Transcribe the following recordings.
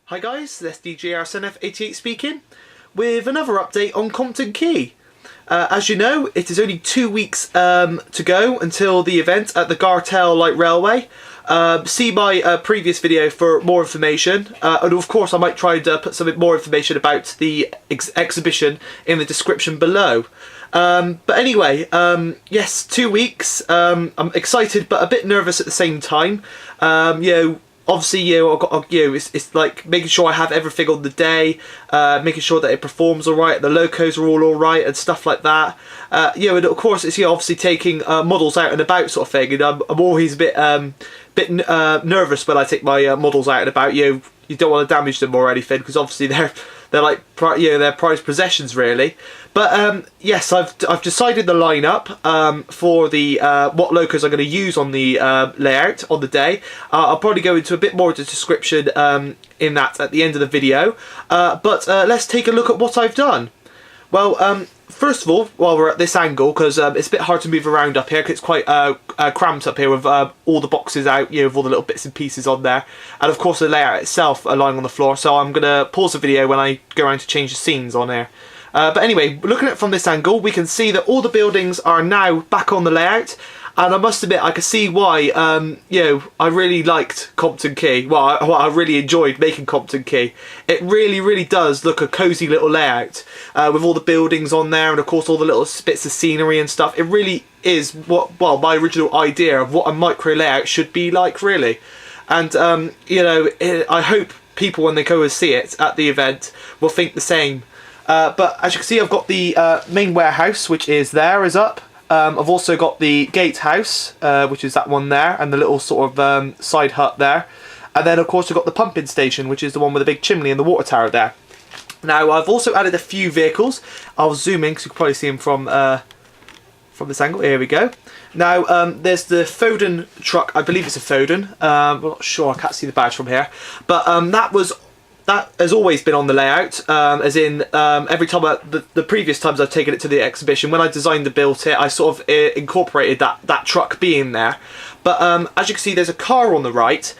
Hi guys, this DJRSNF88 speaking, with another update on Compton Quay. As you know, it is only 2 weeks to go until the event at the Gartell Railway. See my previous video for more information, and of course I might try and put some more information about the exhibition in the description below. But anyway, yes, 2 weeks. I'm excited but a bit nervous at the same time. Obviously, I've got, it's like making sure I have everything on the day, making sure that it performs all right, the locos are all right, and stuff like that. And of course, it's obviously taking models out and about sort of thing. And I'm always a bit nervous when I take my models out and about. You don't want to damage them or anything, because obviously they're like they're prized possessions really. But yes, I've decided the lineup for the what locos I'm going to use on the layout on the day. I'll probably go into a bit more of the description in that at the end of the video. But let's take a look at what I've done. Well, first of all, while we're at this angle, because it's a bit hard to move around up here, because it's quite cramped up here with all the boxes out, with all the little bits and pieces on there, and of course the layout itself lying on the floor. So I'm gonna pause the video when I go around to change the scenes on here. But anyway, looking at it from this angle, we can see that all the buildings are now back on the layout. And I must admit, I can see why, I really liked Compton Quay. Well, I really enjoyed making Compton Quay. It really, really does look a cosy little layout, with all the buildings on there, and of course all the little bits of scenery and stuff. It really is my original idea of what a micro layout should be like, really. And, I hope people, when they go and see it at the event, will think the same. But as you can see, I've got the main warehouse, which is up. I've also got the gatehouse, which is that one there, and the little sort of side hut there. And then of course we've got the pumping station, which is the one with the big chimney and the water tower there. Now I've also added a few vehicles. I'll zoom in because you can probably see them from this angle. Here we go. Now there's the Foden truck. I believe it's a Foden. I'm not sure. I can't see the badge from here. But that has always been on the layout, as in every time the previous times I've taken it to the exhibition, when I designed and built it, I sort of incorporated that truck being there. But as you can see, there's a car on the right,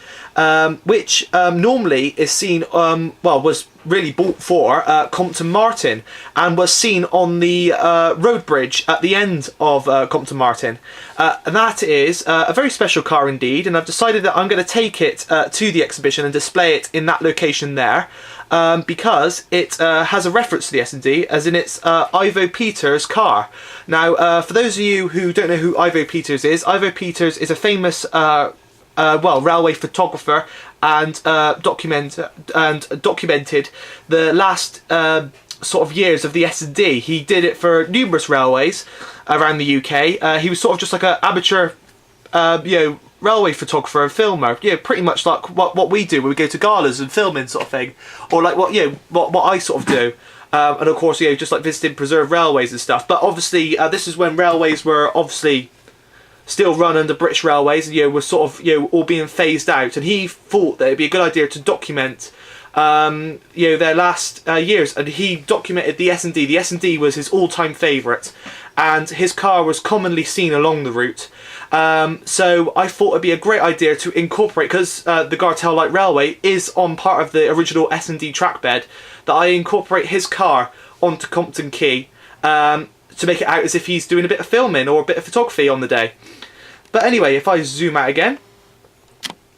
which normally is seen, was really bought for Compton Martin, and was seen on the road bridge at the end of Compton Martin. And that is a very special car indeed, and I've decided that I'm going to take it to the exhibition and display it in that location there, because it has a reference to the S&D, as in it's Ivo Peters' car. Now, for those of you who don't know who Ivo Peters is a famous railway photographer, and documented the last sort of years of the S&D. He did it for numerous railways around the UK. He was sort of just like an amateur, railway photographer and filmer. Pretty much like what we do when we go to galas and filming sort of thing, or like what I sort of do. And of course, just like visiting preserved railways and stuff. But obviously, this is when railways were obviously still run under British Railways, and were sort of all being phased out, and he thought that it'd be a good idea to document their last years, and he documented the S&D. The S&D was his all-time favourite, and his car was commonly seen along the route. So I thought it'd be a great idea to incorporate, because the Gartell Railway is on part of the original S&D track bed, that I incorporate his car onto Compton Quay, to make it out as if he's doing a bit of filming or a bit of photography on the day. But anyway, if I zoom out again,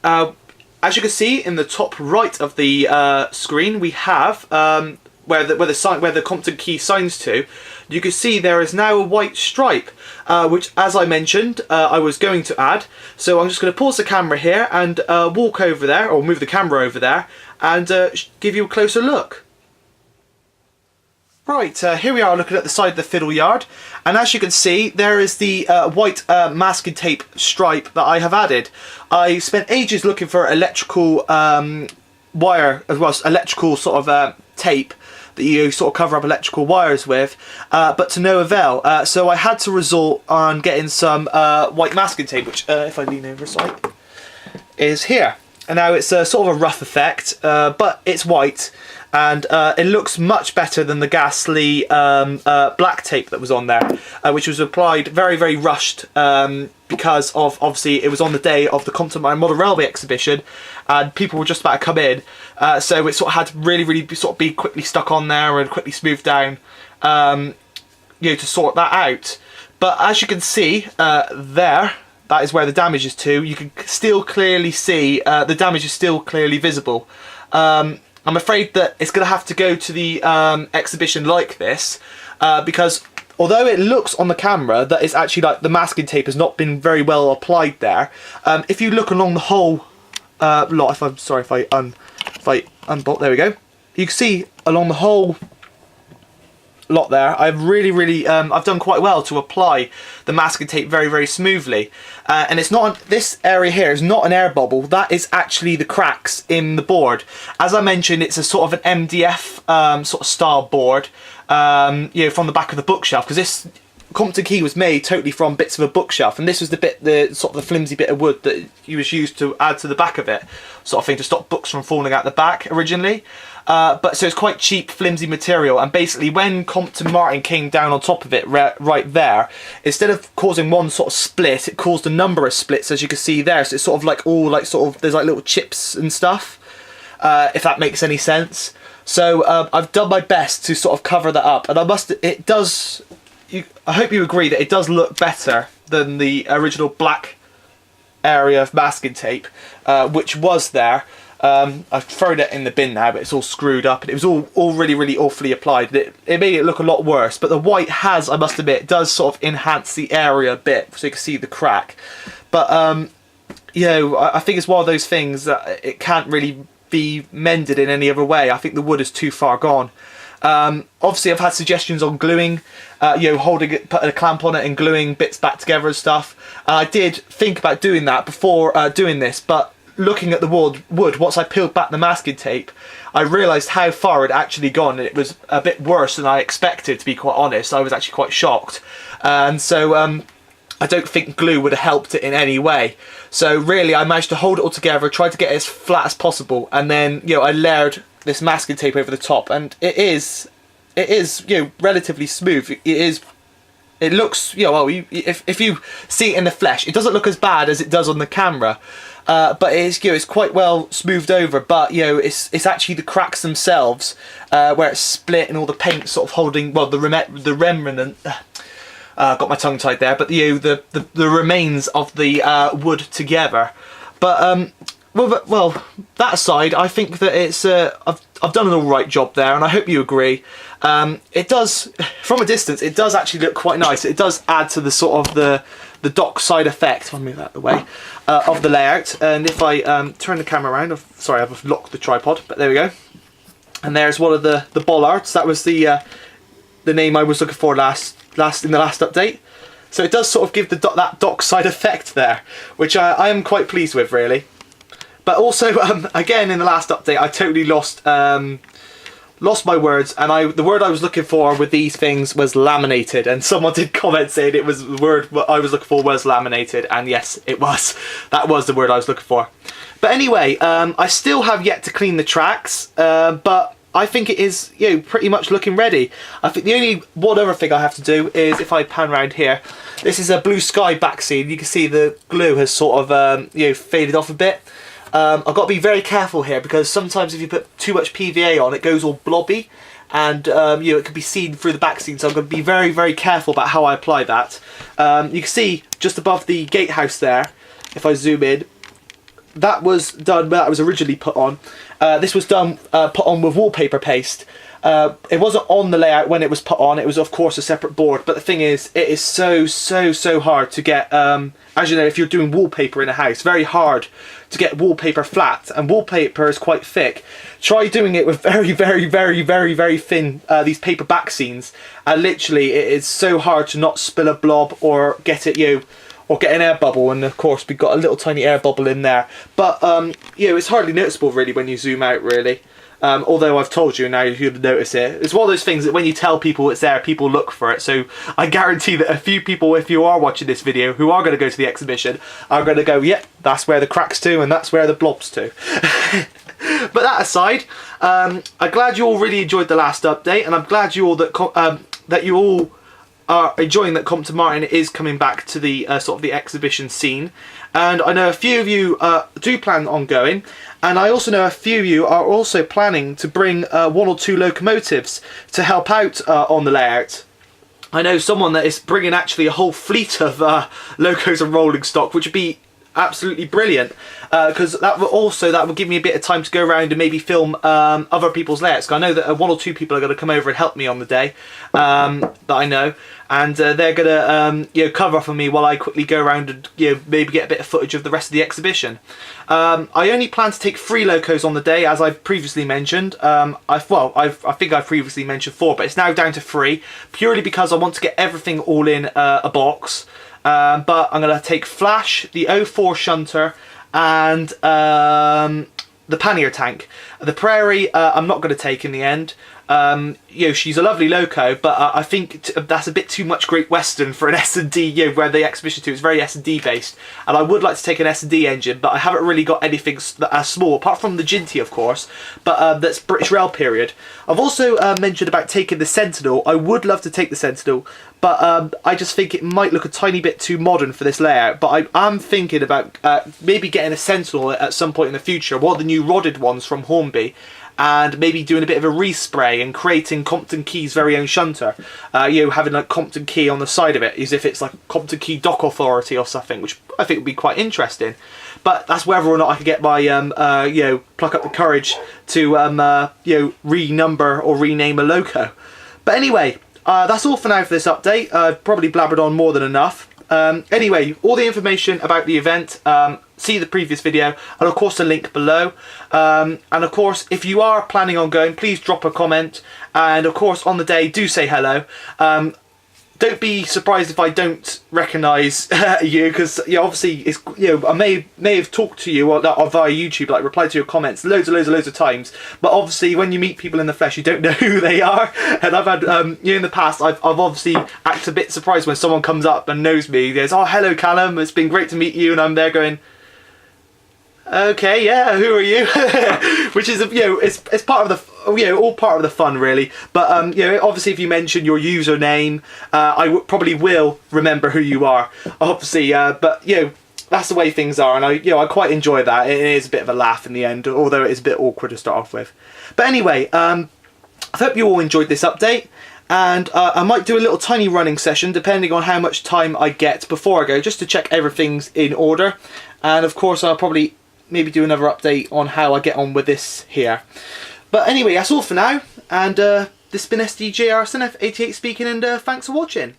as you can see in the top right of the screen, we have where the Compton Quay signs to. You can see there is now a white stripe, which, as I mentioned, I was going to add. So I'm just going to pause the camera here and walk over there, or move the camera over there, and give you a closer look. Right, here we are looking at the side of the fiddle yard, and as you can see, there is the white masking tape stripe that I have added. I spent ages looking for electrical wire, as well as electrical sort of tape that you sort of cover up electrical wires with, but to no avail. So I had to resort on getting some white masking tape, which, if I lean over a side, is here. And now it's a sort of a rough effect, but it's white. and it looks much better than the ghastly black tape that was on there, which was applied very, very rushed, because of, obviously, it was on the day of the Compton Model Railway Exhibition, and people were just about to come in, so it sort of had to really, really be quickly stuck on there and quickly smoothed down, you know, to sort that out. But as you can see, there, that is where the damage is to. You can still clearly see the damage is still clearly visible. I'm afraid that it's going to have to go to the exhibition like this, because although it looks on the camera that it's actually like the masking tape has not been very well applied there, if you look along the whole lot, if I unbolt, there we go. You can see along the whole lot there, I've really I've done quite well to apply the masking tape very, very smoothly, and it's not, this area here is not an air bubble, that is actually the cracks in the board. As I mentioned, it's a sort of an MDF sort of style board, you know, from the back of the bookshelf, because this Compton Quay was made totally from bits of a bookshelf, and this was the sort of the flimsy bit of wood that was used to add to the back of it, sort of thing, to stop books from falling out the back originally. But so it's quite cheap, flimsy material, and basically when Compton Martin came down on top of it right there, instead of causing one sort of split, it caused a number of splits, as you can see there. So it's sort of like all like sort of, there's like little chips and stuff, if that makes any sense. So I've done my best to sort of cover that up, and it does. I hope you agree that it does look better than the original black area of masking tape, which was there. I've thrown it in the bin now, but it's all screwed up, and it was all really awfully applied. It made it look a lot worse, but the white has, I must admit, does sort of enhance the area a bit, so you can see the crack. But you know, I think it's one of those things that it can't really be mended in any other way. I think the wood is too far gone. Obviously I've had suggestions on gluing, you know, holding it, putting a clamp on it and gluing bits back together and stuff. I did think about doing that before doing this, but looking at the wood, once I peeled back the masking tape, I realised how far it had actually gone, and it was a bit worse than I expected, to be quite honest. I was actually quite shocked, and so I don't think glue would have helped it in any way. So really I managed to hold it all together, tried to get it as flat as possible, and then, you know, I layered this masking tape over the top, and it is, you know, relatively smooth. It looks, you know, well, if you see it in the flesh, it doesn't look as bad as it does on the camera, but it's, you know, it's quite well smoothed over. But you know, it's actually the cracks themselves where it's split and all the paint sort of holding, well, the remnant. Got my tongue tied there, but you know, the remains of the wood together. But well, that aside, I think that it's I've done an all right job there, and I hope you agree. It does, from a distance, it does actually look quite nice. It does add to the sort of the dock side effect, if I move that out of the way, of the layout. And if I turn the camera around, sorry, I've locked the tripod, but there we go. And there's one of the bollards. That was the name I was looking for last in the last update. So it does sort of give that dock side effect there, which I am quite pleased with, really. But also, again, in the last update, I totally lost my words, and the word I was looking for with these things was laminated, and someone did comment saying it was the word I was looking for was laminated, and yes, it was. That was the word I was looking for. But anyway, I still have yet to clean the tracks, but I think it is, you know, pretty much looking ready. I think the only one other thing I have to do is, if I pan around here, this is a blue sky back scene. You can see the glue has sort of you know, faded off a bit. I've got to be very careful here, because sometimes if you put too much PVA on, it goes all blobby, and you know, it can be seen through the back scene. So I'm going to be very, very careful about how I apply that. You can see just above the gatehouse there, if I zoom in, that was done where that was originally put on. This was done put on with wallpaper paste. It wasn't on the layout when it was put on. It was, of course, a separate board. But the thing is, it is so hard to get, as you know, if you're doing wallpaper in a house, very hard to get wallpaper flat, and wallpaper is quite thick. Try doing it with very thin these paper back scenes, and literally it is so hard to not spill a blob or get it, you know, or get an air bubble. And of course we've got a little tiny air bubble in there, but you know, it's hardly noticeable really when you zoom out, really. Although I've told you, now you'll notice it. It's one of those things that when you tell people it's there, people look for it. So I guarantee that a few people, if you are watching this video, who are going to go to the exhibition, are going to go, yep, that's where the cracks to, and that's where the blobs to. But that aside, I'm glad you all really enjoyed the last update, and I'm glad you all that you all are enjoying that Compton Martin is coming back to the sort of the exhibition scene. And I know a few of you do plan on going, and I also know a few of you are also planning to bring 1 or 2 locomotives to help out on the layout. I know someone that is bringing actually a whole fleet of locos and rolling stock, which would be absolutely brilliant, because that will give me a bit of time to go around and maybe film other people's layouts. I know that 1 or 2 people are going to come over and help me on the day that I know, and they're going to cover for me while I quickly go around and maybe get a bit of footage of the rest of the exhibition. I only plan to take 3 locos on the day, as I've previously mentioned. I think I've previously mentioned 4, but it's now down to 3, purely because I want to get everything all in a box. But I'm going to take Flash, the 04 shunter, and the pannier tank. The Prairie I'm not going to take in the end. She's a lovely loco, but I think that's a bit too much Great Western for an S&D, where the exhibition is very S&D based. And I would like to take an S&D engine, but I haven't really got anything as small, apart from the Ginty, of course, but that's British Rail period. I've also mentioned about taking the Sentinel. I would love to take the Sentinel, but I just think it might look a tiny bit too modern for this layout. But I am thinking about maybe getting a Sentinel at some point in the future, one of the new rodded ones from Hornby, and maybe doing a bit of a respray and creating Compton Quay's very own shunter. Having like Compton Quay on the side of it, as if it's like Compton Quay Dock Authority or something, which I think would be quite interesting. But that's whether or not I could get my pluck up the courage to renumber or rename a loco. But anyway, that's all for now for this update. I've probably blabbered on more than enough. Anyway, all the information about the event, see the previous video, and of course the link below. And of course, if you are planning on going, please drop a comment, and of course on the day do say hello. Don't be surprised if I don't recognise you, because obviously it's I may have talked to you via YouTube, like replied to your comments loads of times, but obviously when you meet people in the flesh you don't know who they are. And I've had in the past I've obviously acted a bit surprised when someone comes up and knows me. There's, "Oh, hello Callum, it's been great to meet you," and I'm there going, "Okay, yeah, who are you?" Which is it's part of the all part of the fun, really. But obviously if you mention your username, I probably will remember who you are, obviously. But that's the way things are, and I quite enjoy that. It is a bit of a laugh in the end, although it is a bit awkward to start off with. But anyway, I hope you all enjoyed this update. And I might do a little tiny running session depending on how much time I get before I go, just to check everything's in order. And of course I'll probably maybe do another update on how I get on with this here. But anyway, that's all for now, and this has been SDJRSNF88 speaking, and thanks for watching.